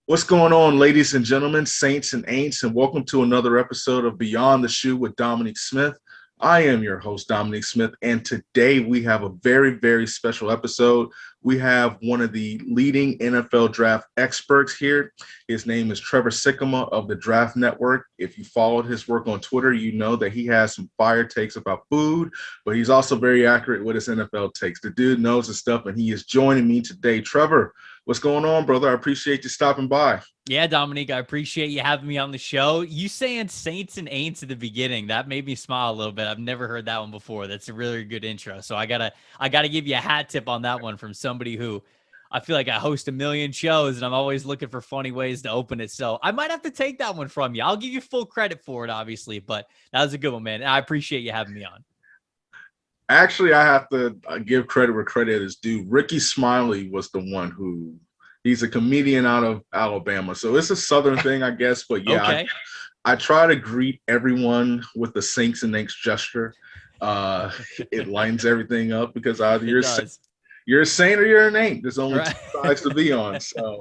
What's going on, ladies and gentlemen, saints and ain'ts, and welcome to another episode of Beyond the Shoe with Dominique Smith. I am your host, Dominique Smith, and today we have a very, very special episode. We have one of the leading NFL draft experts here. His name is Trevor Sikkema of the Draft Network. If you followed his work on Twitter, you know that he has some fire takes about food, but he's also very accurate with his NFL takes. The dude knows his stuff, and he is joining me today. Trevor, what's going on, brother? I appreciate you stopping by. Yeah, Dominique, I appreciate you having me on the show. You saying Saints and Aints at the beginning, that made me smile a little bit. I've never heard that one before. That's a really good intro. So I gotta give you a hat tip on that one from somebody who I feel like I host a million shows and I'm always looking for funny ways to open it. So I might have to take that one from you. I'll give you full credit for it, obviously, but that was a good one, man. I appreciate you having me on. Actually, I have to give credit where credit is due. Ricky Smiley was the one who he's a comedian out of Alabama. So it's a Southern thing, I guess. But yeah, Okay. I try to greet everyone with the Saints and Nanks gesture. Uh, it lines everything up because either It does. you're a saint or you're an ain't. There's only two Right. sides to be on. So,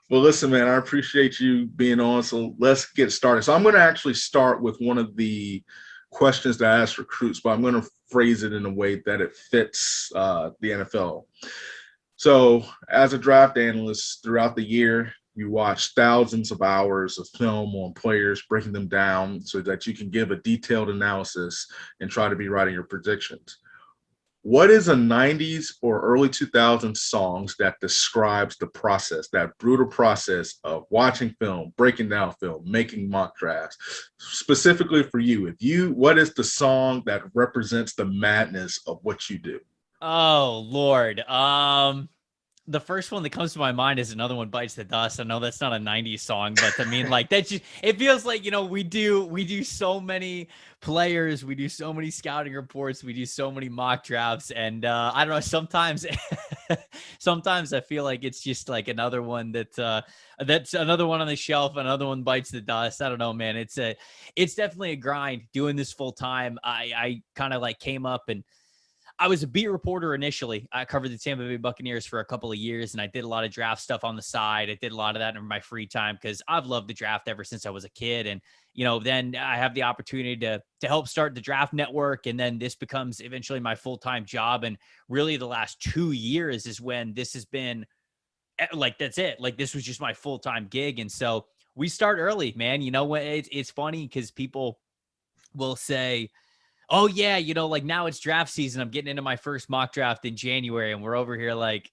well, listen, man, I appreciate you being on. So let's get started. So I'm going to actually start with one of the questions that I ask recruits, but I'm going to phrase it in a way that it fits the NFL. So, as a draft analyst throughout the year, you watch thousands of hours of film on players, breaking them down so that you can give a detailed analysis and try to be right in your predictions. What is a 90s or early 2000s songs that describes the process, that brutal process of watching film, breaking down film, making mock drafts? Specifically for you, what is the song that represents the madness of what you do? Oh Lord. The first one that comes to my mind is Another One Bites the Dust. I know that's not a 90s song, but I mean, like, that's just, it feels like, we do so many players, we do so many scouting reports, we do so many mock drafts, and I don't know, sometimes sometimes I feel like it's just like another one that's another one on the shelf, another one bites the dust. I don't know, man. It's definitely a grind doing this full time. I kind of like came up and I was a beat reporter initially. I covered the Tampa Bay Buccaneers for a couple of years, and I did a lot of draft stuff on the side. I did a lot of that in my free time because I've loved the draft ever since I was a kid. And then I have the opportunity to help start the Draft Network, and then this becomes eventually my full time job. And really, the last 2 years is when this has been like that's it. Like this was just my full time gig, and so we start early, man. You know what? It's funny because people will say, oh yeah, like now it's draft season. I'm getting into my first mock draft in January, and we're over here like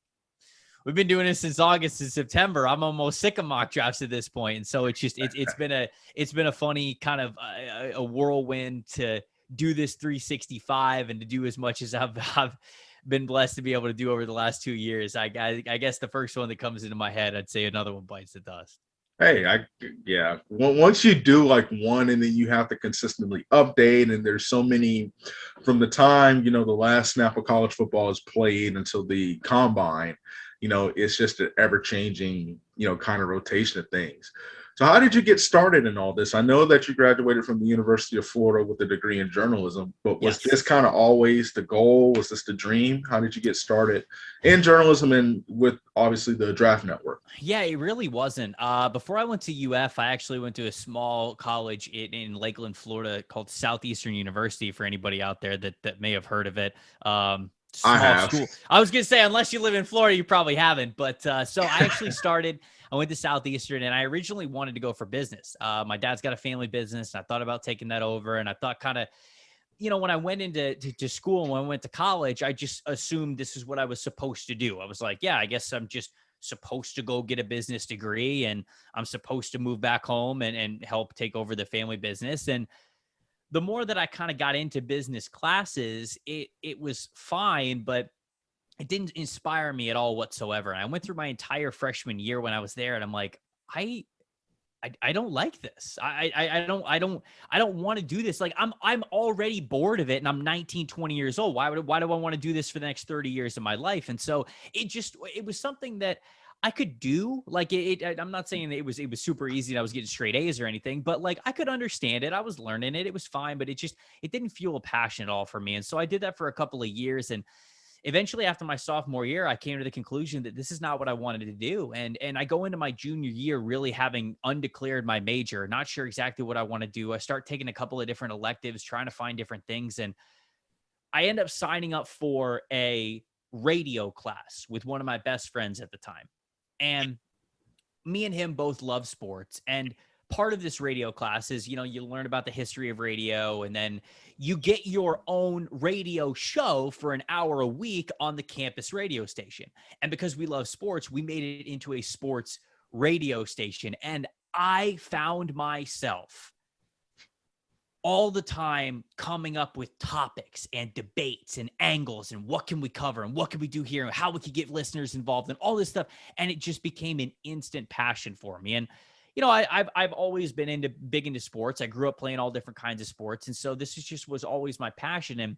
we've been doing this since August and September. I'm almost sick of mock drafts at this point, and so it's been a funny kind of a whirlwind to do this 365 and to do as much as I've been blessed to be able to do over the last 2 years. I guess the first one that comes into my head, I'd say Another One Bites the Dust. Hey, yeah. Once you do like one, and then you have to consistently update, and there's so many from the time the last snap of college football is played until the combine. It's just an ever changing kind of rotation of things. So, how did you get started in all this? I know that you graduated from the University of Florida with a degree in journalism, but was this Yes. kind of always the goal? Was this the dream? How did you get started in journalism and with obviously the Draft Network? Yeah, it really wasn't. Before I went to UF, I actually went to a small college in Lakeland, Florida called Southeastern University for anybody out there that may have heard of it. I Small have. school. I was going to say, unless you live in Florida, you probably haven't. But so I actually I went to Southeastern, and I originally wanted to go for business. My dad's got a family business, and I thought about taking that over. And I thought kind of, when I went to school and when I went to college, I just assumed this is what I was supposed to do. I was like, yeah, I guess I'm just supposed to go get a business degree and I'm supposed to move back home and help take over the family business. And the more that I kind of got into business classes, it was fine, but it didn't inspire me at all whatsoever. And I went through my entire freshman year when I was there, and I'm like, I don't like this. I don't want to do this. Like I'm already bored of it, and I'm 19, 20 years old. Why do I want to do this for the next 30 years of my life? And so it was something that I could do. Like I'm not saying that it was super easy and I was getting straight A's or anything, but like I could understand it. I was learning it. It was fine, but it didn't fuel a passion at all for me. And so I did that for a couple of years, and eventually after my sophomore year, I came to the conclusion that this is not what I wanted to do. And I go into my junior year really having undeclared my major, not sure exactly what I want to do. I start taking a couple of different electives, trying to find different things. And I end up signing up for a radio class with one of my best friends at the time. And me and him both love sports. And part of this radio class is, you learn about the history of radio, and then you get your own radio show for an hour a week on the campus radio station. And because we love sports, we made it into a sports radio station. And I found myself all the time coming up with topics and debates and angles and what can we cover and what can we do here and how we could get listeners involved and all this stuff. And it just became an instant passion for me. And, I've always been big into sports. I grew up playing all different kinds of sports. And so this was always my passion. And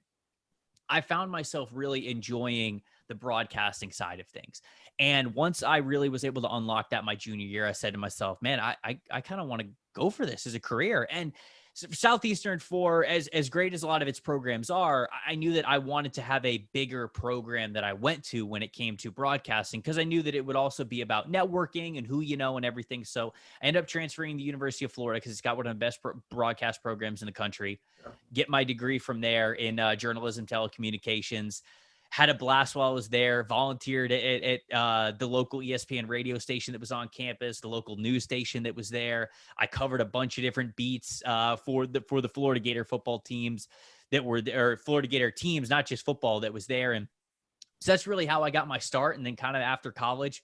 I found myself really enjoying the broadcasting side of things. And once I really was able to unlock that my junior year, I said to myself, man, I kind of want to go for this as a career. And Southeastern, for as great as a lot of its programs are, I knew that I wanted to have a bigger program that I went to when it came to broadcasting, because I knew that it would also be about networking and who you know and everything. So I ended up transferring to the University of Florida because it's got one of the best broadcast programs in the country. Yeah. Get my degree from there in journalism, telecommunications. Had a blast while I was there, volunteered at the local ESPN radio station that was on campus, the local news station that was there. I covered a bunch of different beats for the Florida Gator football teams that were there, or Florida Gator teams, not just football, that was there. And so that's really how I got my start. And then kind of after college,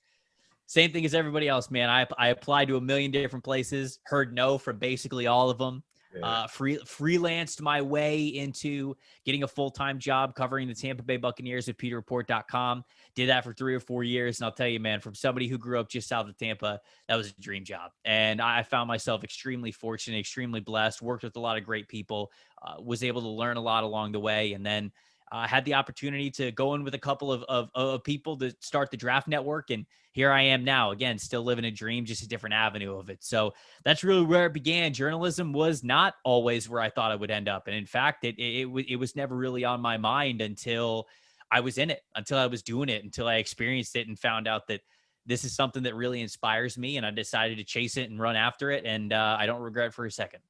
same thing as everybody else, man. I applied to a million different places, heard no from basically all of them. Freelanced my way into getting a full-time job covering the Tampa Bay Buccaneers at PeterReport.com. Did that for 3 or 4 years. And I'll tell you, man, from somebody who grew up just south of Tampa, that was a dream job. And I found myself extremely fortunate, extremely blessed, worked with a lot of great people, was able to learn a lot along the way. And then had the opportunity to go in with a couple of people to start the Draft Network. And here I am now, again, still living a dream, just a different avenue of it. So that's really where it began. Journalism was not always where I thought I would end up. And in fact, it was never really on my mind until I was in it, until I was doing it, until I experienced it and found out that this is something that really inspires me. And I decided to chase it and run after it. And I don't regret it for a second.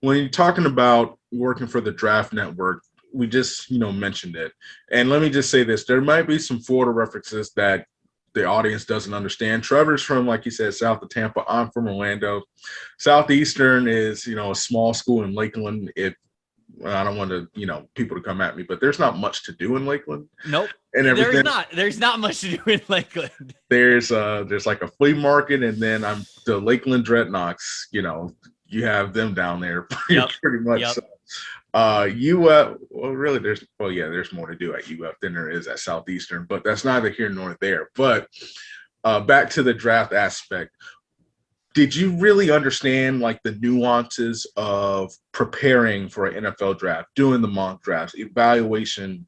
When you're talking about working for the Draft Network, we just, mentioned it. And let me just say this. There might be some Florida references that the audience doesn't understand. Trevor's from, like you said, south of Tampa. I'm from Orlando. Southeastern is, a small school in Lakeland. I don't want to, people to come at me, but there's not much to do in Lakeland. Nope. And there's not much to do in Lakeland. There's like a flea market, and then the Lakeland Dreadnoughts, you have them down there pretty much. Yep. So. UF, really, there's more to do at UF than there is at Southeastern, but that's neither here nor there. But back to the draft aspect, did you really understand like the nuances of preparing for an NFL draft, doing the mock drafts, evaluating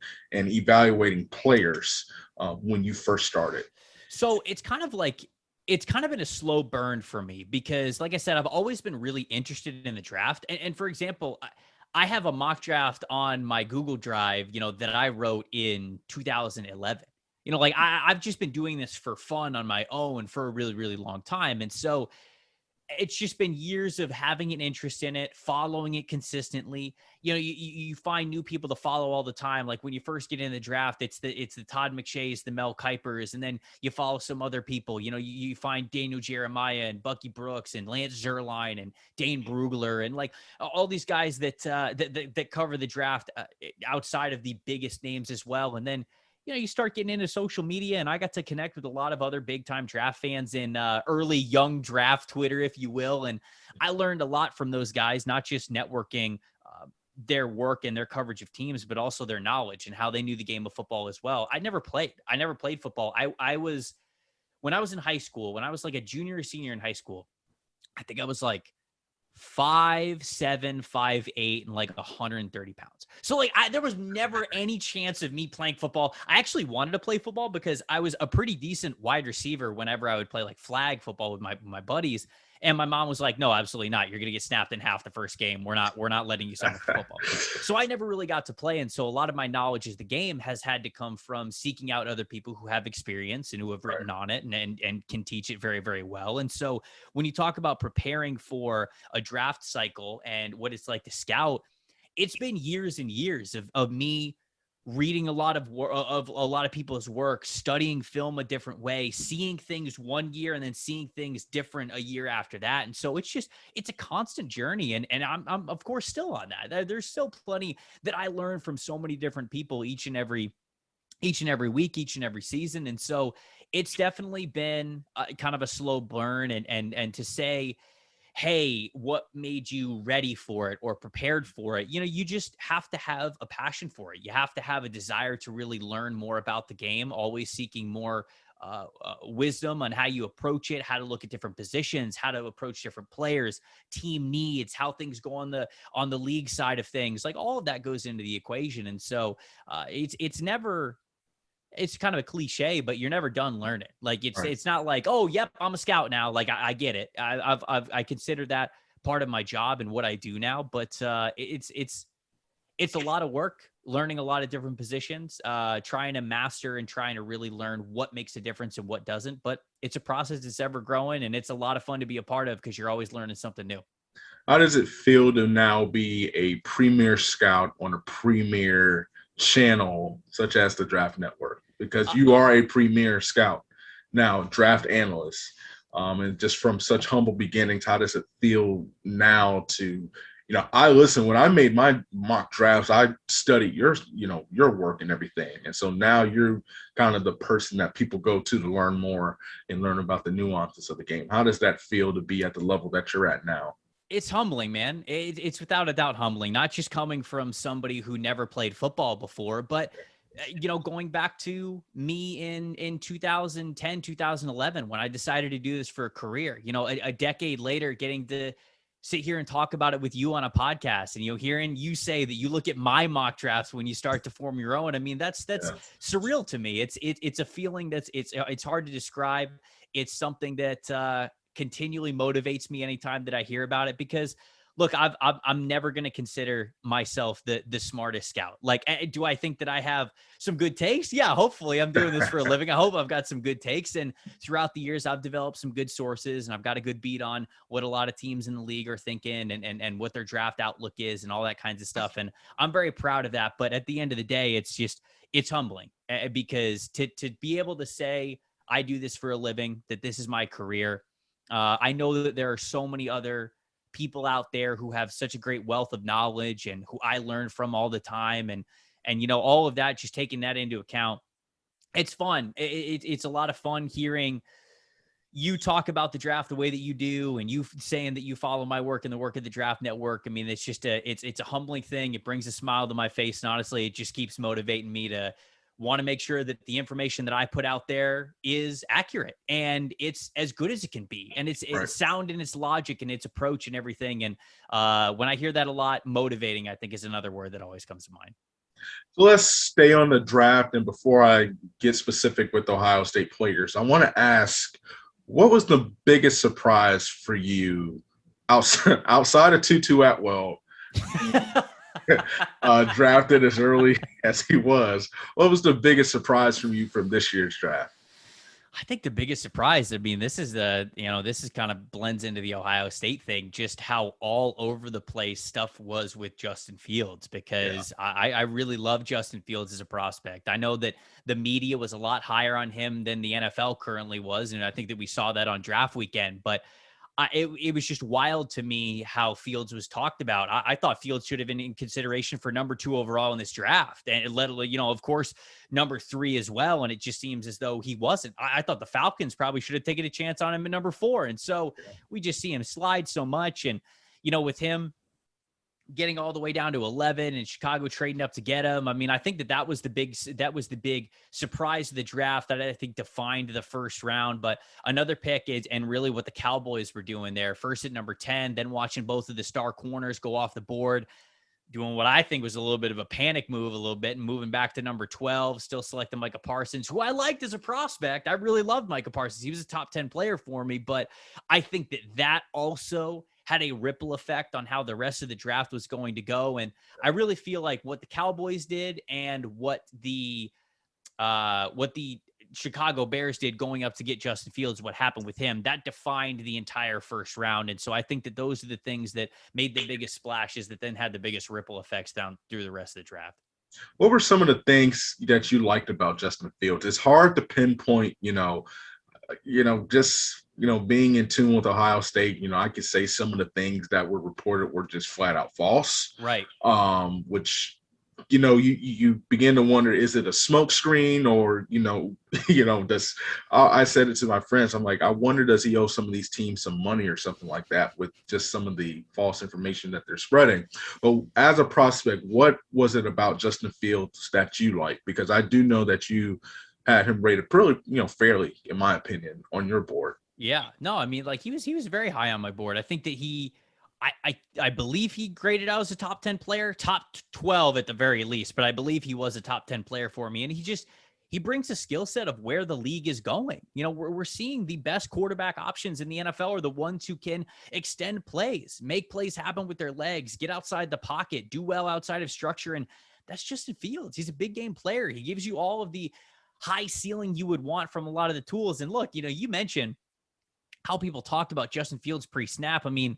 players when you first started? So it's kind of been a slow burn for me because, like I said, I've always been really interested in the draft. And for example, I have a mock draft on my Google Drive, that I wrote in 2011. I've just been doing this for fun on my own for a really, really long time. And so it's just been years of having an interest in it, following it consistently. You find new people to follow all the time. Like when you first get in the draft, it's the Todd McShays, the Mel Kipers, and then you follow some other people. You find Daniel Jeremiah and Bucky Brooks and Lance Zierlein and Dane Brugler and like all these guys that cover the draft outside of the biggest names as well. And then you start getting into social media, and I got to connect with a lot of other big time draft fans in early young draft Twitter, if you will. And I learned a lot from those guys, not just networking their work and their coverage of teams, but also their knowledge and how they knew the game of football as well. I never played football. When I was in high school, when I was like a junior or senior in high school, I think I was like 5'7", 5'8", and like 130 pounds. So like there was never any chance of me playing football. I actually wanted to play football because I was a pretty decent wide receiver whenever I would play like flag football with my buddies. And my mom was like, no, absolutely not. You're going to get snapped in half the first game. We're not letting you sign up for football. So I never really got to play. And so a lot of my knowledge of the game has had to come from seeking out other people who have experience and who have written on it and can teach it very, very well. And so when you talk about preparing for a draft cycle and what it's like to scout, it's been years and years of me reading a lot of a lot of people's work, studying film a different way, seeing things one year and then seeing things different a year after that. And so it's a constant journey. And I'm of course still on that. There's still plenty that I learn from so many different people each and every week, each and every season. And so it's definitely been kind of a slow burn. And to say, hey, what made you ready for it or prepared for it? You just have to have a passion for it. You have to have a desire to really learn more about the game, always seeking more wisdom on how you approach it, how to look at different positions, how to approach different players, team needs, how things go on the league side of things. Like all of that goes into the equation. And so it's kind of a cliche, but you're never done learning. Like it's not like, oh, yep, I'm a scout now. Like I get it. I consider that part of my job and what I do now, but it's a lot of work, learning a lot of different positions, trying to master and trying to really learn what makes a difference and what doesn't. But it's a process that's ever growing, and it's a lot of fun to be a part of because you're always learning something new. How does it feel to now be a premier scout on a premier channel such as the Draft Network? Because you are a premier scout now, draft analyst, and just from such humble beginnings, how does it feel now to, I listen, when I made my mock drafts, I studied your work and everything. And so now you're kind of the person that people go to learn more and learn about the nuances of the game. How does that feel to be at the level that you're at now? It's humbling, man. It's without a doubt humbling, not just coming from somebody who never played football before, but going back to me in 2010, 2011, when I decided to do this for a career, a decade later, getting to sit here and talk about it with you on a podcast and, hearing you say that you look at my mock drafts when you start to form your own. I mean, that's surreal to me. It's a feeling it's hard to describe. It's something that, continually motivates me anytime that I hear about it, because look, I'm never going to consider myself the smartest scout. Like, do I think that I have some good takes? Yeah, hopefully I'm doing this for a living. I hope I've got some good takes. And throughout the years, I've developed some good sources and I've got a good beat on what a lot of teams in the league are thinking and what their draft outlook is and all that kinds of stuff. And I'm very proud of that. But at the end of the day, it's humbling because to be able to say, I do this for a living, that this is my career. I know that there are so many other people out there who have such a great wealth of knowledge and who I learn from all the time. And all of that, just taking that into account, it's fun. It's a lot of fun hearing you talk about the draft the way that you do, and you saying that you follow my work and the work of the Draft Network. I mean, it's just it's a humbling thing. It brings a smile to my face. And honestly, it just keeps motivating me to want to make sure that the information that I put out there is accurate and it's as good as it can be. And it's sound in its logic and its approach and everything. And when I hear that a lot, motivating, I think, is another word that always comes to mind. So let's stay on the draft. And before I get specific with Ohio State players, I want to ask, what was the biggest surprise for you outside of Tutu Atwell? Drafted as early as he was. What was the biggest surprise from you from this year's draft? I think the biggest surprise, I mean, this is kind of blends into the Ohio State thing, just how all over the place stuff was with Justin Fields, because I really love Justin Fields as a prospect. I know that the media was a lot higher on him than the NFL currently was, and I think that we saw that on draft weekend, but it was just wild to me how Fields was talked about. I thought Fields should have been in consideration for number 2 overall in this draft, and let alone, of course, number 3 as well. And it just seems as though he wasn't. I thought the Falcons probably should have taken a chance on him at number 4. And so we just see him slide so much. And, with him getting all the way down to 11 and Chicago trading up to get him. I mean, I think that was the big surprise of the draft that I think defined the first round. But another pick is, and really what the Cowboys were doing there, first at number 10, then watching both of the star corners go off the board. doing what I think was a little bit of a panic move a little bit and moving back to number 12, still selecting Micah Parsons, who I liked as a prospect. I really loved Micah Parsons. He was a top 10 player for me, but I think that also had a ripple effect on how the rest of the draft was going to go. And I really feel like what the Cowboys did and what the Chicago Bears did going up to get Justin Fields, what happened with him, that defined the entire first round. And so I think that those are the things that made the biggest splashes that then had the biggest ripple effects down through the rest of the draft. What were some of the things that you liked about Justin Fields? It's hard to pinpoint, just, being in tune with Ohio State, I could say some of the things that were reported were just flat out false. Right. Which, you begin to wonder, is it a smoke screen or, I said it to my friends. I'm like, I wonder, does he owe some of these teams some money or something like that with just some of the false information that they're spreading? But as a prospect, what was it about Justin Fields that you like? Because I do know that you had him rated pretty, fairly, in my opinion, on your board. Yeah, no, I mean, like he was very high on my board. I think that I believe he graded out as a top 10 player, top 12 at the very least, but I believe he was a top 10 player for me. And he brings a skill set of where the league is going. We're seeing the best quarterback options in the NFL are the ones who can extend plays, make plays happen with their legs, get outside the pocket, do well outside of structure. And that's Justin Fields. He's a big game player. He gives you all of the high ceiling you would want from a lot of the tools. And look, you mentioned how people talked about Justin Fields pre-snap. I mean,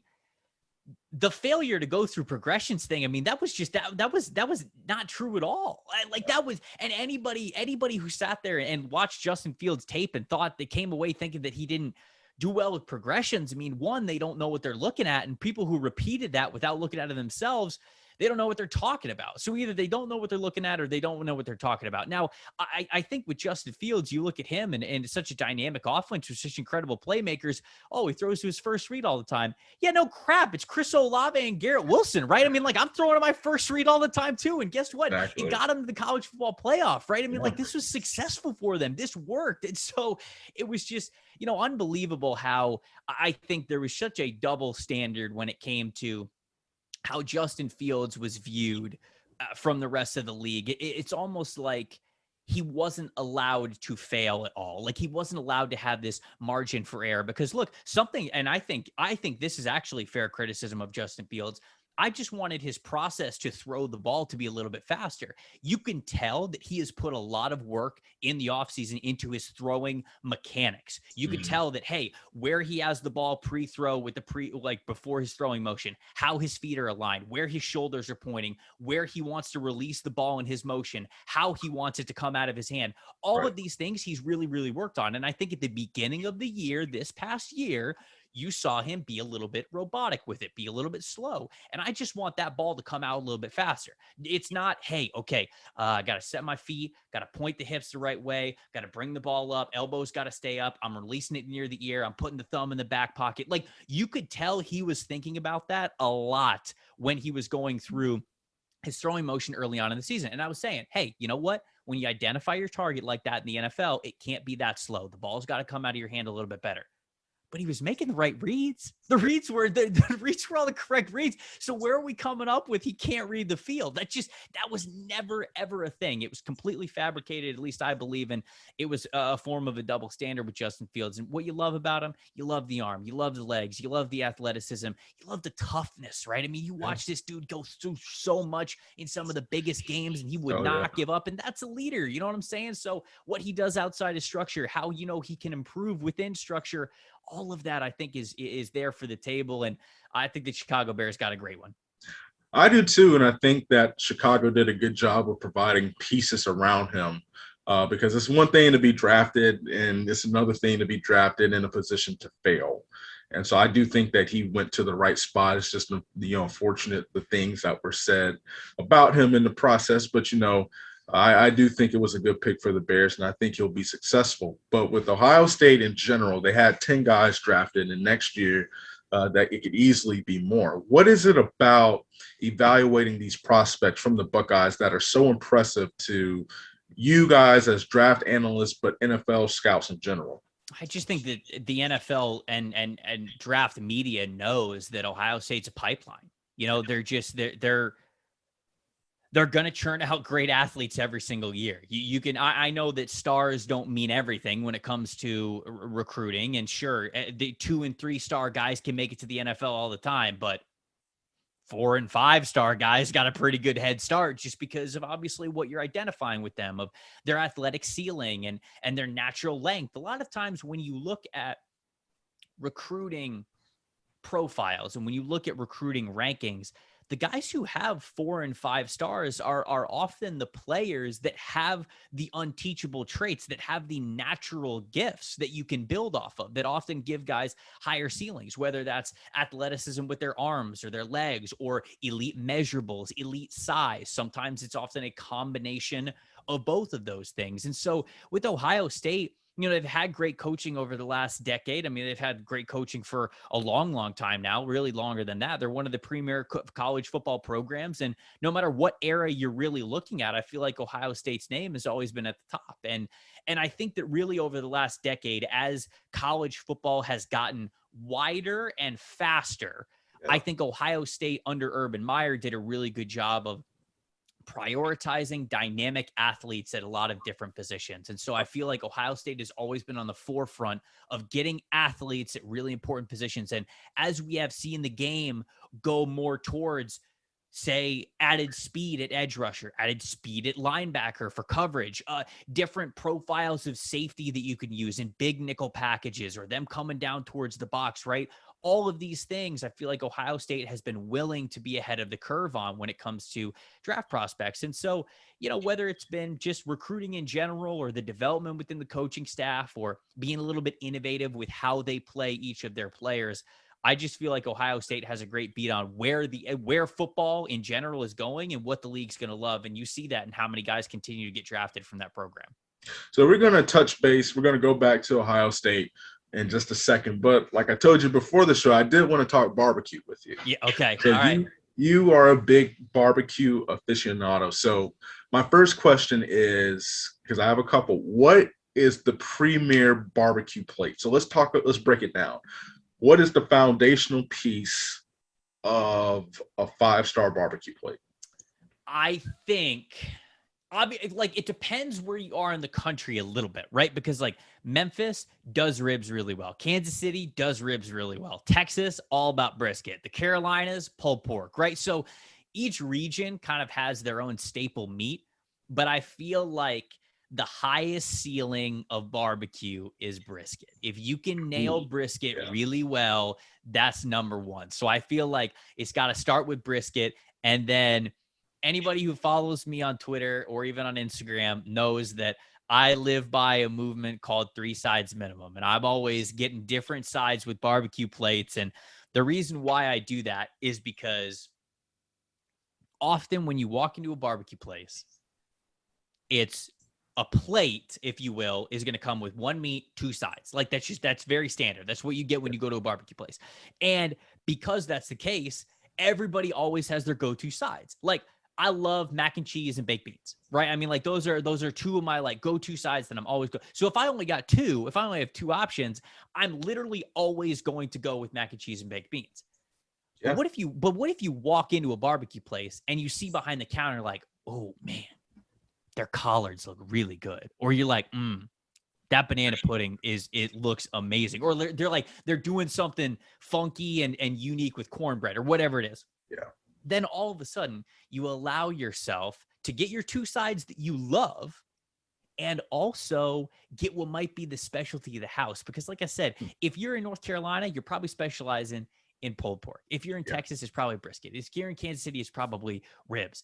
the failure to go through progressions thing, I mean, that was just that was not true at all. Like that was, and anybody who sat there and watched Justin Fields tape and thought they came away thinking that he didn't do well with progressions. I mean, one, they don't know what they're looking at, and people who repeated that without looking at it themselves, they don't know what they're talking about. So either they don't know what they're looking at or they don't know what they're talking about. Now, I think with Justin Fields, you look at him and it's such a dynamic offense with such incredible playmakers. Oh, he throws to his first read all the time. Yeah, no crap. It's Chris Olave and Garrett Wilson, right? I mean, like I'm throwing to my first read all the time too. And guess what? Exactly. It got him to the college football playoff, right? I mean, like this was successful for them. This worked. And so it was just, unbelievable how I think there was such a double standard when it came to how Justin Fields was viewed from the rest of the league. It's almost like he wasn't allowed to fail at all. Like he wasn't allowed to have this margin for error because look, and I think this is actually fair criticism of Justin Fields. I just wanted his process to throw the ball to be a little bit faster. You can tell that he has put a lot of work in the offseason into his throwing mechanics. You can tell that, hey, where he has the ball pre-throw with before his throwing motion, how his feet are aligned, where his shoulders are pointing, where he wants to release the ball in his motion, how he wants it to come out of his hand. All of these things he's really, really worked on. And I think at the beginning of the year, this past year, you saw him be a little bit robotic with it, be a little bit slow. And I just want that ball to come out a little bit faster. It's not, hey, okay, I got to set my feet, got to point the hips the right way, got to bring the ball up, elbows got to stay up, I'm releasing it near the ear, I'm putting the thumb in the back pocket. Like you could tell he was thinking about that a lot when he was going through his throwing motion early on in the season. And I was saying, hey, you know what? When you identify your target like that in the NFL, it can't be that slow. The ball's got to come out of your hand a little bit better. But he was making the right reads. The reads were all the correct reads. So where are we coming up with he can't read the field? That was never, ever a thing. It was completely fabricated, at least I believe. And it was a form of a double standard with Justin Fields. And what you love about him, you love the arm, you love the legs, you love the athleticism, you love the toughness, right? I mean, you watch this dude go through so much in some of the biggest games and he would not give up. And that's a leader. You know what I'm saying? So what he does outside of structure, how, he can improve within structure, all of that I think is there for the table. And I think the Chicago Bears got a great one. I do too. And I think that Chicago did a good job of providing pieces around him because it's one thing to be drafted and it's another thing to be drafted in a position to fail. And so I do think that he went to the right spot. It's just unfortunate the things that were said about him in the process. But, I do think it was a good pick for the Bears, and I think he'll be successful. But with Ohio State in general, they had 10 guys drafted, and next year that it could easily be more. What is it about evaluating these prospects from the Buckeyes that are so impressive to you guys as draft analysts, but NFL scouts in general? I just think that the NFL and draft media knows that Ohio State's a pipeline. They're they're going to churn out great athletes every single year. You can, I know that stars don't mean everything when it comes to recruiting. And sure, the 2 and 3 star guys can make it to the NFL all the time, but 4 and 5 star guys got a pretty good head start just because of obviously what you're identifying with them, of their athletic ceiling and their natural length. A lot of times when you look at recruiting profiles and when you look at recruiting rankings, the guys who have 4 and 5 stars are often the players that have the unteachable traits, that have the natural gifts that you can build off of, that often give guys higher ceilings, whether that's athleticism with their arms or their legs, or elite measurables, elite size. Sometimes it's often a combination of both of those things. And so with Ohio State, you know, they've had great coaching over the last decade. I mean, they've had great coaching for a long, long time now, really longer than that. They're one of the premier college football programs. And no matter what era you're really looking at, I feel like Ohio State's name has always been at the top. And I think that really over the last decade, as college football has gotten wider and faster, I think Ohio State under Urban Meyer did a really good job of prioritizing dynamic athletes at a lot of different positions. And so I feel like Ohio State has always been on the forefront of getting athletes at really important positions. And as we have seen the game go more towards, say, added speed at edge rusher, added speed at linebacker for coverage, different profiles of safety that you can use in big nickel packages, or them coming down towards the box, right? All of these things, I feel like Ohio State has been willing to be ahead of the curve on when it comes to draft prospects. And so, you know, whether it's been just recruiting in general, or the development within the coaching staff, or being a little bit innovative with how they play each of their players, I just feel like Ohio State has a great beat on where football in general is going and what the league's going to love. And you see that in how many guys continue to get drafted from that program. So we're going to touch base. We're going to go back to Ohio State in just a second. But like I told you before the show, I did want to talk barbecue with you. Yeah. Okay. So all right. you are a big barbecue aficionado. So my first question is, because I have a couple, what is the premier barbecue plate? So let's break it down. What is the foundational piece of a 5-star barbecue plate? I think, like, it depends where you are in the country a little bit, right? Because like Memphis does ribs really well. Kansas City does ribs really well. Texas, all about brisket. The Carolinas, pulled pork, right? So each region kind of has their own staple meat, but I feel like the highest ceiling of barbecue is brisket. If you can nail brisket really well, that's number one. So I feel like it's got to start with brisket. And then anybody who follows me on Twitter or even on Instagram knows that I live by a movement called 3 sides minimum. And I'm always getting different sides with barbecue plates. And the reason why I do that is because often when you walk into a barbecue place, it's a plate, if you will, is going to come with 1 meat, 2 sides. Like that's very standard. That's what you get when you go to a barbecue place. And because that's the case, everybody always has their go-to sides. Like I love mac and cheese and baked beans, right? I mean, like those are 2 of my like go-to sides that I'm always go. So if I only have 2 options, I'm literally always going to go with mac and cheese and baked beans. Yeah. But what if you walk into a barbecue place and you see behind the counter like, oh man, their collards look really good. Or you're like, that banana pudding it looks amazing. Or they're doing something funky and unique with cornbread or whatever it is. Yeah. Then all of a sudden you allow yourself to get your 2 sides that you love and also get what might be the specialty of the house. Because like I said, if you're in North Carolina, you're probably specializing in pulled pork. If you're in Texas, it's probably brisket. If you're in Kansas City, it's probably ribs.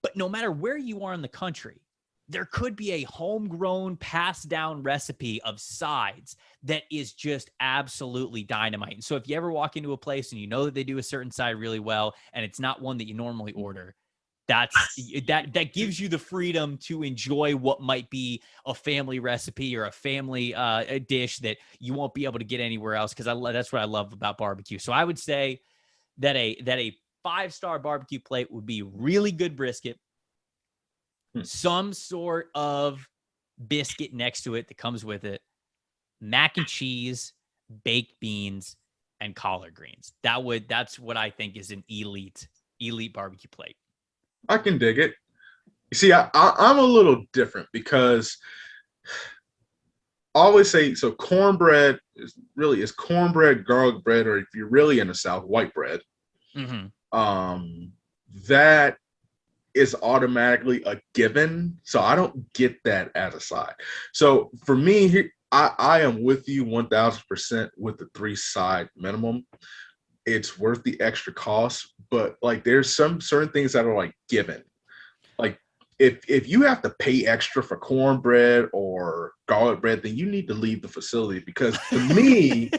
But no matter where you are in the country, there could be a homegrown, passed down recipe of sides that is just absolutely dynamite. And so if you ever walk into a place and you know that they do a certain side really well, and it's not one that you normally order, that gives you the freedom to enjoy what might be a family recipe or a family a dish that you won't be able to get anywhere else. Because that's what I love about barbecue. So I would say that a 5-star barbecue plate would be really good brisket, some sort of biscuit next to it that comes with it, mac and cheese, baked beans, and collard greens. That's what I think is an elite barbecue plate. I can dig it. You see, I'm a little different because I always say so. Cornbread is cornbread, garlic bread, or if you're really in the South, white bread. Mm-hmm. That is automatically a given. So I don't get that as a side. So for me, I am with you 1000% with the 3 side minimum. It's worth the extra cost, but like there's some certain things that are like given. Like if you have to pay extra for cornbread or garlic bread, then you need to leave the facility because to me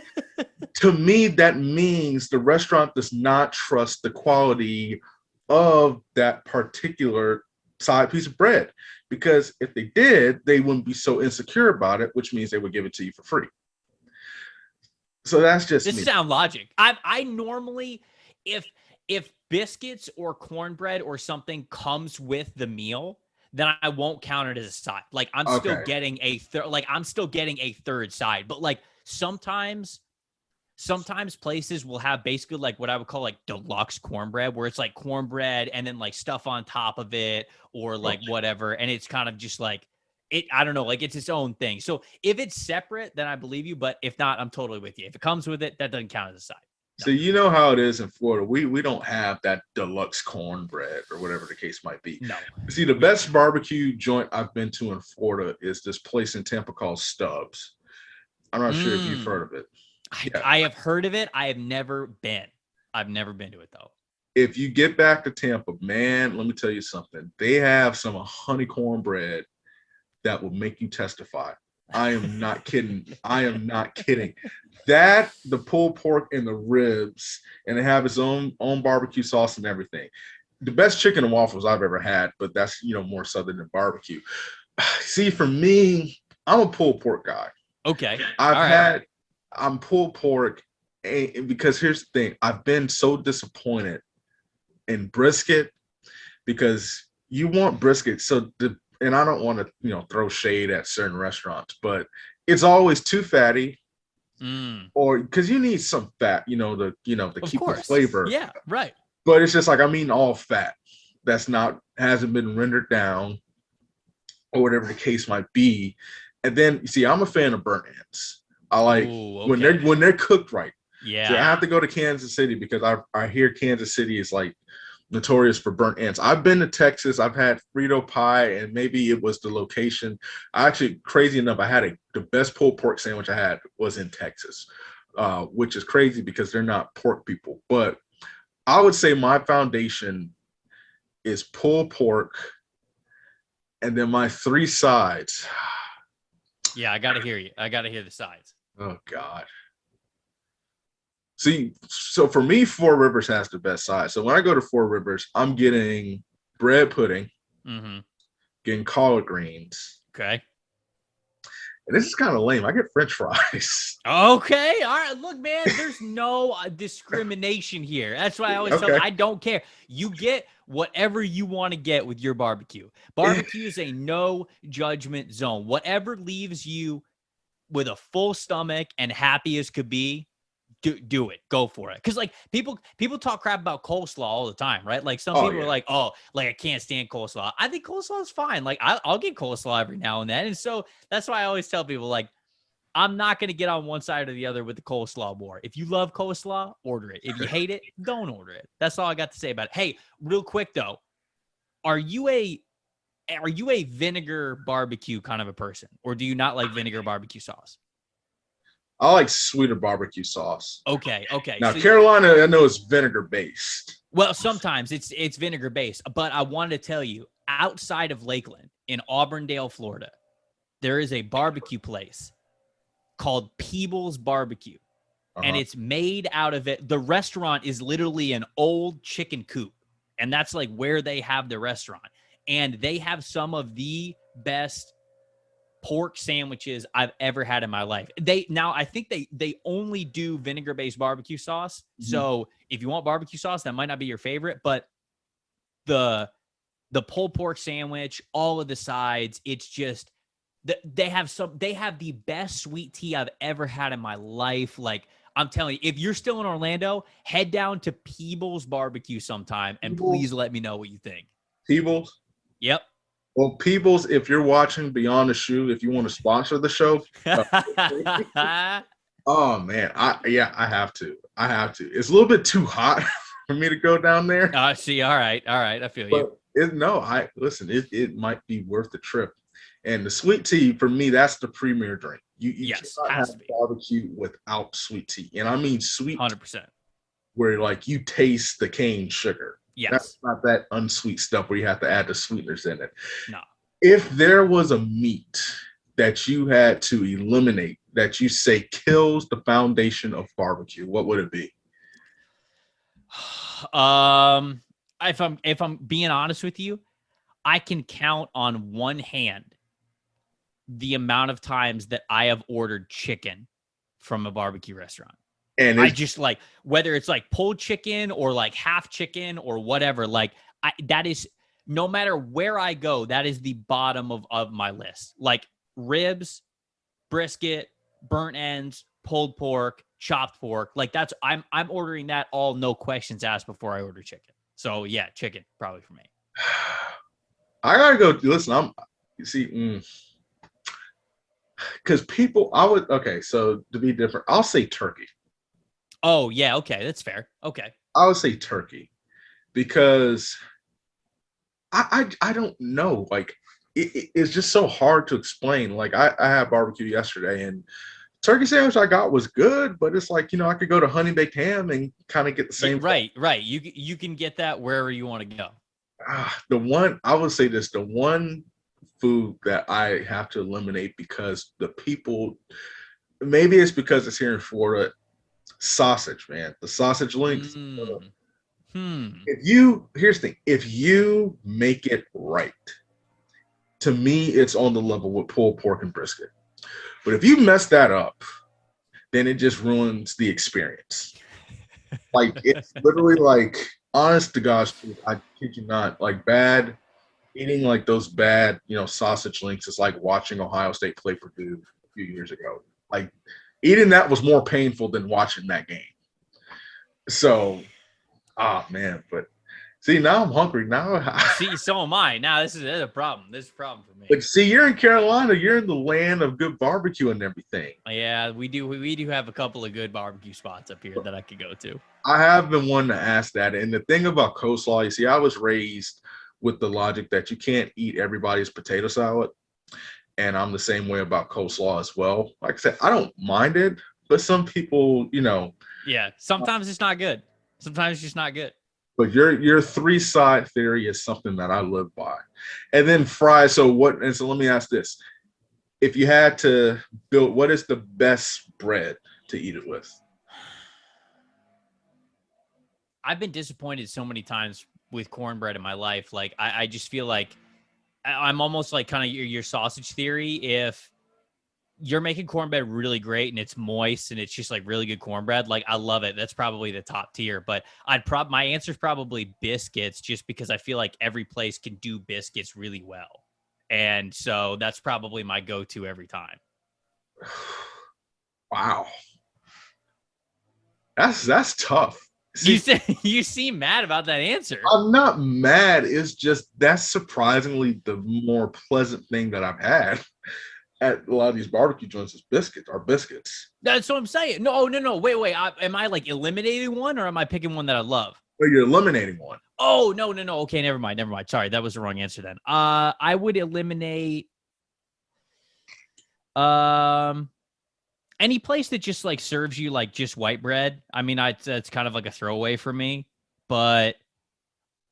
that means the restaurant does not trust the quality of that particular side piece of bread. Because if they did, they wouldn't be so insecure about it, which means they would give it to you for free. So that's just This me. is sound logic. I normally, if biscuits or cornbread or something comes with the meal, then I won't count it as a side. Like I'm still getting a third. Like I'm still getting a third side. But like sometimes places will have basically like what I would call like deluxe cornbread, where it's like cornbread and then like stuff on top of it or like whatever, and it's kind of just like. I don't know, like it's its own thing. So if it's separate, then I believe you. But if not, I'm totally with you. If it comes with it, that doesn't count as a side. No. So you know how it is in Florida. We don't have that deluxe cornbread or whatever the case might be. No. See, the best barbecue joint I've been to in Florida is this place in Tampa called Stubbs. I'm not sure if you've heard of it. I have heard of it. I have never been. I've never been to it though. If you get back to Tampa, man, let me tell you something. They have some honey cornbread that will make you testify. I am not kidding. I am not kidding. That, the pulled pork and the ribs, and they have its own barbecue sauce and everything. The best chicken and waffles I've ever had, but that's more southern than barbecue. See, for me, I'm a pulled pork guy. Okay. I'm pulled pork, because here's the thing. I've been so disappointed in brisket because you want brisket. And I don't want to, throw shade at certain restaurants, but it's always too fatty, or because you need some fat, to keep the flavor. Yeah, right. But it's just like all fat hasn't been rendered down, or whatever the case might be. And then you see, I'm a fan of burnt ends. I like when they're cooked right. Yeah. So I have to go to Kansas City because I hear Kansas City is like notorious for burnt ends. I've been to Texas. I've had Frito pie, and maybe it was the location. Actually, crazy enough, the best pulled pork sandwich I had was in Texas, which is crazy because they're not pork people. But I would say my foundation is pulled pork, and then my 3 sides. Yeah, I got to hear you. I got to hear the sides. Oh, God. See, so for me, Four Rivers has the best side. So when I go to Four Rivers, I'm getting bread pudding, getting collard greens. Okay. And this is kind of lame. I get French fries. Okay. All right. Look, man, there's no discrimination here. That's why I always tell you, I don't care. You get whatever you want to get with your barbecue. Barbecue is a no judgment zone. Whatever leaves you with a full stomach and happy as could be, do it. Go for it. Because like people talk crap about coleslaw all the time, right? Like some people are like, oh, like I can't stand coleslaw. I think coleslaw is fine. Like I'll get coleslaw every now and then. And so that's why I always tell people, like, I'm not going to get on one side or the other with the coleslaw war. If you love coleslaw, order it. If you hate it, don't order it. That's all I got to say about it. Hey, real quick though, are you a vinegar barbecue kind of a person, or do you not like vinegar barbecue sauce? I like sweeter barbecue sauce. Okay. Now, so Carolina, I know it's vinegar based. Well, sometimes it's vinegar based, but I wanted to tell you, outside of Lakeland in Auburndale, Florida, there is a barbecue place called Peebles BBQ, and it's made out of it. The restaurant is literally an old chicken coop, and that's like where they have the restaurant, and they have some of the best pork sandwiches I've ever had in my life. I think they only do vinegar-based barbecue sauce. So if you want barbecue sauce, that might not be your favorite, but the pulled pork sandwich, all of the sides, it's just they have the best sweet tea I've ever had in my life. Like I'm telling you, if you're still in Orlando, head down to Peebles BBQ sometime and please let me know what you think. Peebles. Yep. Well, Peebles, if you're watching Beyond the Shoe, if you want to sponsor the show, oh man, I have to. I have to. It's a little bit too hot for me to go down there. See, all right, I feel you. But it might be worth the trip. And the sweet tea for me, that's the premier drink. You cannot have barbecue without sweet tea, and I mean sweet, 100%. Where like you taste the cane sugar. Yes, that's not that unsweet stuff where you have to add the sweeteners in it. No. If there was a meat that you had to eliminate that you say kills the foundation of barbecue, what would it be? If I'm being honest with you, I can count on one hand the amount of times that I have ordered chicken from a barbecue restaurant. And I just like, whether it's like pulled chicken or like half chicken or whatever, like that is, no matter where I go, that is the bottom of my list. Like ribs, brisket, burnt ends, pulled pork, chopped pork. Like that's, I'm ordering that all, no questions asked before I order chicken. So yeah, chicken probably for me. I gotta go. Listen, because so to be different, I'll say turkey. Oh yeah, okay, that's fair. Okay, I would say turkey because I don't know, like it's just so hard to explain. Like I had barbecue yesterday and turkey sandwich I got was good, but it's like, I could go to honey baked ham and kind of get the same. Right. You can get that wherever you want to go. The one food that I have to eliminate because the people, maybe it's because it's here in Florida, sausage, man. The sausage links. Here's the thing, if you make it right, to me, it's on the level with pulled pork and brisket. But if you mess that up, then it just ruins the experience. Like it's literally like, honest to gosh, I kid you not, like eating like those bad, sausage links is like watching Ohio State play Purdue a few years ago. Like eating that was more painful than watching that game. So, man, but see, now I'm hungry. Now, see, so am I. Now this is a problem. This is a problem for me. Like, see, you're in Carolina. You're in the land of good barbecue and everything. Yeah, we do. We do have a couple of good barbecue spots up here that I could go to. I have been one to ask that. And the thing about coleslaw, you see, I was raised with the logic that you can't eat everybody's potato salad. And I'm the same way about coleslaw as well. Like I said, I don't mind it, but some people, Yeah, sometimes it's not good. Sometimes it's just not good. But your three-side theory is something that I live by. And then fries. So let me ask this. If you had to build, what is the best bread to eat it with? I've been disappointed so many times with cornbread in my life. Like I just feel like I'm almost like kind of your sausage theory. If you're making cornbread really great and it's moist and it's just like really good cornbread, like I love it. That's probably the top tier. But my answer is probably biscuits, just because I feel like every place can do biscuits really well. And so that's probably my go-to every time. Wow. That's tough. See, you seem mad about that answer. I'm not mad. It's just that's surprisingly the more pleasant thing that I've had at a lot of these barbecue joints is biscuits. That's what I'm saying. No. Wait. Am I like eliminating one or am I picking one that I love? No, you're eliminating one. Oh, no. Okay, never mind. Sorry, that was the wrong answer then. I would eliminate any place that just like serves you like just white bread. I mean, it's kind of like a throwaway for me, but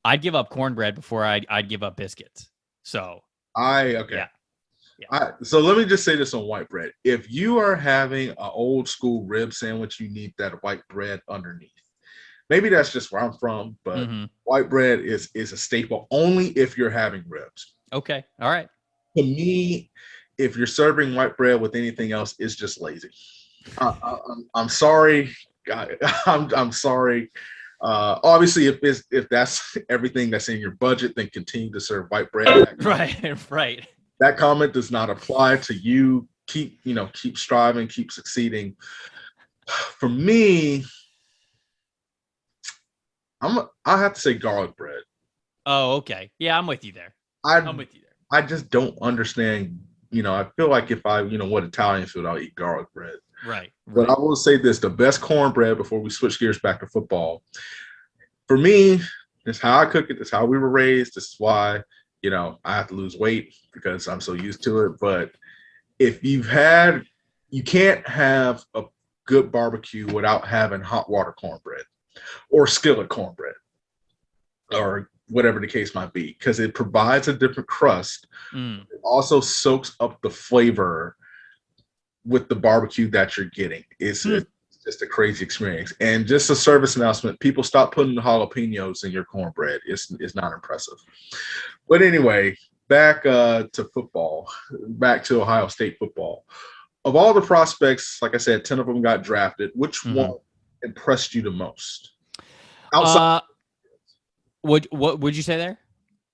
I'd give up cornbread before I'd give up biscuits. So okay. Yeah. So let me just say this on white bread. If you are having an old school rib sandwich, you need that white bread underneath. Maybe that's just where I'm from, but white bread is a staple only if you're having ribs. Okay. All right. To me, if you're serving white bread with anything else, it's just lazy. I'm sorry. I'm sorry. Obviously, if that's everything that's in your budget, then continue to serve white bread. Right. That comment does not apply to you. Keep striving, keep succeeding. For me, I have to say garlic bread. Oh, okay. Yeah, I'm with you there. I I'm with you there. I just don't understand. I feel like if I, what Italian food, I'll eat garlic bread. Right, But I right. will say this: the best cornbread, before we switch gears back to football, for me, this is how I cook it. This is how we were raised. This is why, I have to lose weight because I'm so used to it. But if you can't have a good barbecue without having hot water cornbread or skillet cornbread or whatever the case might be, because it provides a different crust. Mm. It also soaks up the flavor with the barbecue that you're getting. It's just a crazy experience. And just a service announcement: people stop putting jalapenos in your cornbread. It's not impressive. But anyway, back to football, back to Ohio State football. Of all the prospects, like I said, 10 of them got drafted. Which Mm-hmm. one impressed you the most? Outside Uh, what would you say there?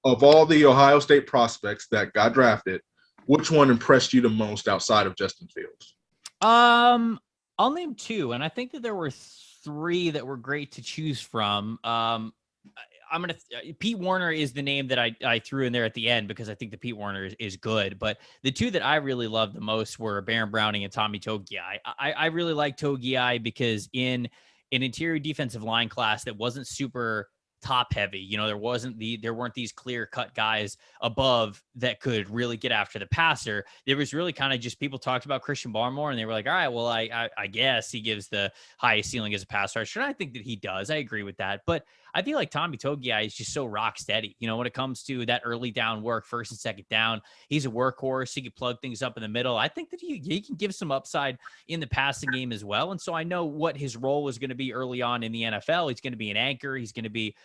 of all the Ohio State prospects that got drafted, which one impressed you the most outside of Justin Fields? Um, I'll name two, and I think that there were three that were great to choose from. I'm gonna Pete Warner is the name that I threw in there at the end because I think the Pete Warner is good. But the two that I really loved the most were Baron Browning and Tommy Togiai. I really like Togiai because in an interior defensive line class that wasn't super top heavy, there weren't these clear cut guys above that could really get after the passer. There was really kind of just people talked about Christian Barmore and they were like, all right, well, I guess he gives the highest ceiling as a pass rusher. And I think that he does. I agree with that. But I feel like Tommy Togiai is just so rock steady. When it comes to that early down work, first and second down, he's a workhorse. He can plug things up in the middle. I think that he can give some upside in the passing game as well. And so I know what his role is going to be early on in the NFL. He's going to be an anchor. He's going to be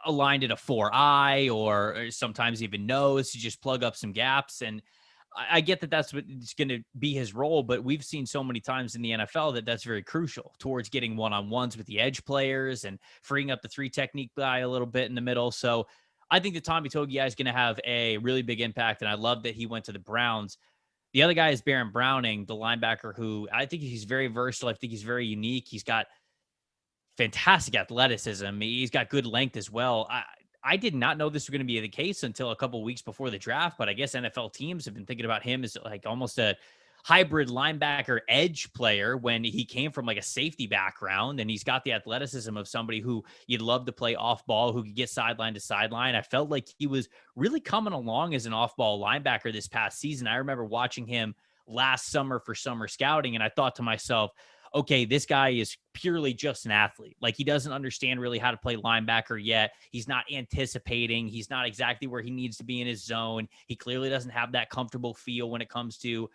aligned at a 4-eye or sometimes even nose to just plug up some gaps. And I get that that's what it's going to be his role, but we've seen so many times in the NFL that that's very crucial towards getting one-on-ones with the edge players and freeing up the three technique guy a little bit in the middle. So I think that Tommy Togiai is going to have a really big impact. And I love that he went to the Browns. The other guy is Baron Browning, the linebacker, who I think he's very versatile. I think he's very unique. He's got fantastic athleticism. He's got good length as well. I did not know this was going to be the case until a couple of weeks before the draft, but I guess NFL teams have been thinking about him as like almost a hybrid linebacker edge player when he came from like a safety background, and he's got the athleticism of somebody who you'd love to play off ball, who could get sideline to sideline. I felt like he was really coming along as an off ball linebacker this past season. I remember watching him last summer for summer scouting, and I thought to myself, okay, this guy is purely just an athlete. Like, he doesn't understand really how to play linebacker yet. He's not anticipating. He's not exactly where he needs to be in his zone. He clearly doesn't have that comfortable feel when it comes to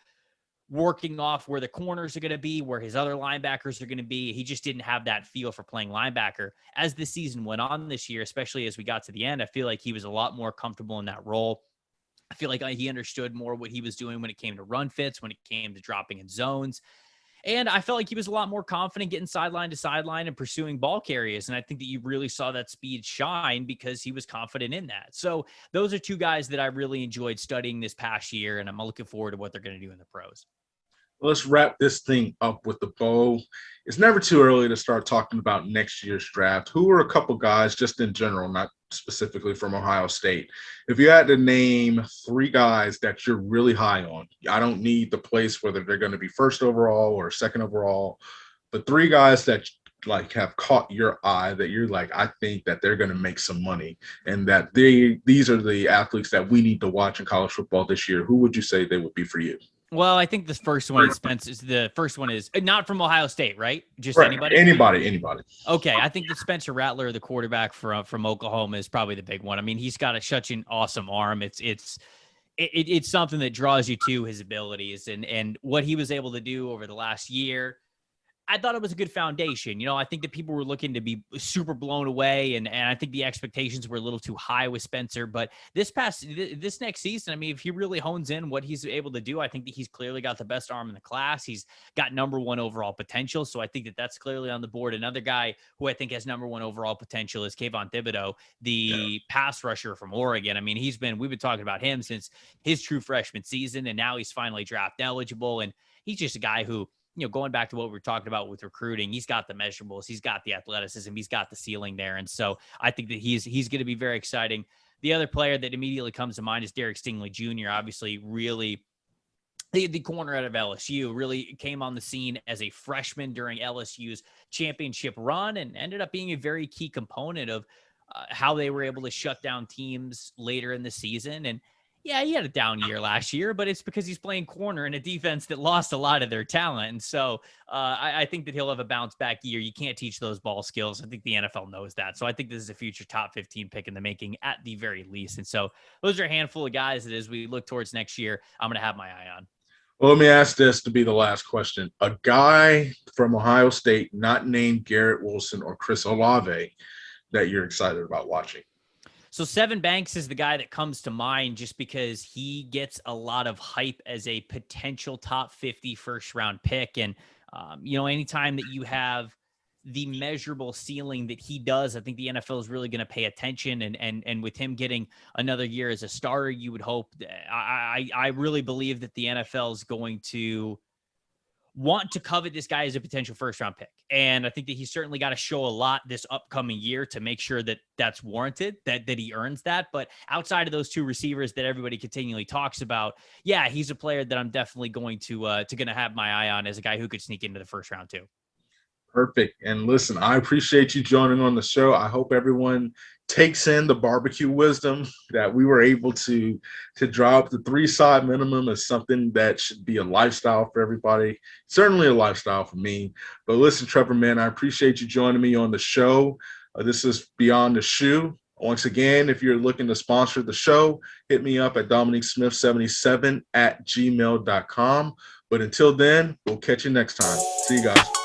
working off where the corners are going to be, where his other linebackers are going to be. He just didn't have that feel for playing linebacker. As the season went on this year, especially as we got to the end, I feel like he was a lot more comfortable in that role. I feel like he understood more what he was doing when it came to run fits, when it came to dropping in zones. And I felt like he was a lot more confident getting sideline to sideline and pursuing ball carriers. And I think that you really saw that speed shine because he was confident in that. So those are two guys that I really enjoyed studying this past year, and I'm looking forward to what they're going to do in the pros. Let's wrap this thing up with the bow. It's never too early to start talking about next year's draft. Who are a couple guys, just in general, not specifically from Ohio State? If you had to name three guys that you're really high on, I don't need the place whether they're going to be first overall or second overall, but three guys that like have caught your eye that you're like, I think that they're going to make some money and that these are the athletes that we need to watch in college football this year. Who would you say they would be for you? Well, I think the first one is not from Ohio State, right? Just Right. anybody. Anybody. Okay, I think that Spencer Rattler, the quarterback from Oklahoma, is probably the big one. I mean, he's got such an awesome arm. It's something that draws you to his abilities and what he was able to do over the last year. I thought it was a good foundation. I think that people were looking to be super blown away, and I think the expectations were a little too high with Spencer. But this next season, I mean, if he really hones in what he's able to do, I think that he's clearly got the best arm in the class. He's got number one overall potential, so I think that that's clearly on the board. Another guy who I think has number one overall potential is Kayvon Thibodeau, the pass rusher from Oregon. I mean, we've been talking about him since his true freshman season, and now he's finally draft eligible, and he's just a guy who, going back to what we were talking about with recruiting, he's got the measurables, he's got the athleticism, he's got the ceiling there. And so I think that he's going to be very exciting. The other player that immediately comes to mind is Derek Stingley Jr. Obviously, really the corner out of LSU, really came on the scene as a freshman during LSU's championship run and ended up being a very key component of how they were able to shut down teams later in the season. And yeah, he had a down year last year, but it's because he's playing corner in a defense that lost a lot of their talent. And so I think that he'll have a bounce back year. You can't teach those ball skills. I think the NFL knows that. So I think this is a future top 15 pick in the making at the very least. And so those are a handful of guys that as we look towards next year, I'm going to have my eye on. Well, let me ask this to be the last question. A guy from Ohio State not named Garrett Wilson or Chris Olave that you're excited about watching? So Sevyn Banks is the guy that comes to mind just because he gets a lot of hype as a potential top 50 first round pick. And, anytime that you have the measurable ceiling that he does, I think the NFL is really going to pay attention. And with him getting another year as a starter, you would hope. I really believe that the NFL is going to want to covet this guy as a potential first round pick. And I think that he's certainly got to show a lot this upcoming year to make sure that that's warranted, that he earns that. But outside of those two receivers that everybody continually talks about, yeah, he's a player that I'm definitely going to have my eye on as a guy who could sneak into the first round too. Perfect. And listen, I appreciate you joining on the show. I hope everyone takes in the barbecue wisdom that we were able to drop. The 3-side minimum is something that should be a lifestyle for everybody. Certainly a lifestyle for me. But listen, Trevor, man, I appreciate you joining me on the show. This is Beyond the Shoe. Once again, if you're looking to sponsor the show, hit me up at DominiqueSmith77@gmail.com. But until then, we'll catch you next time. See you guys.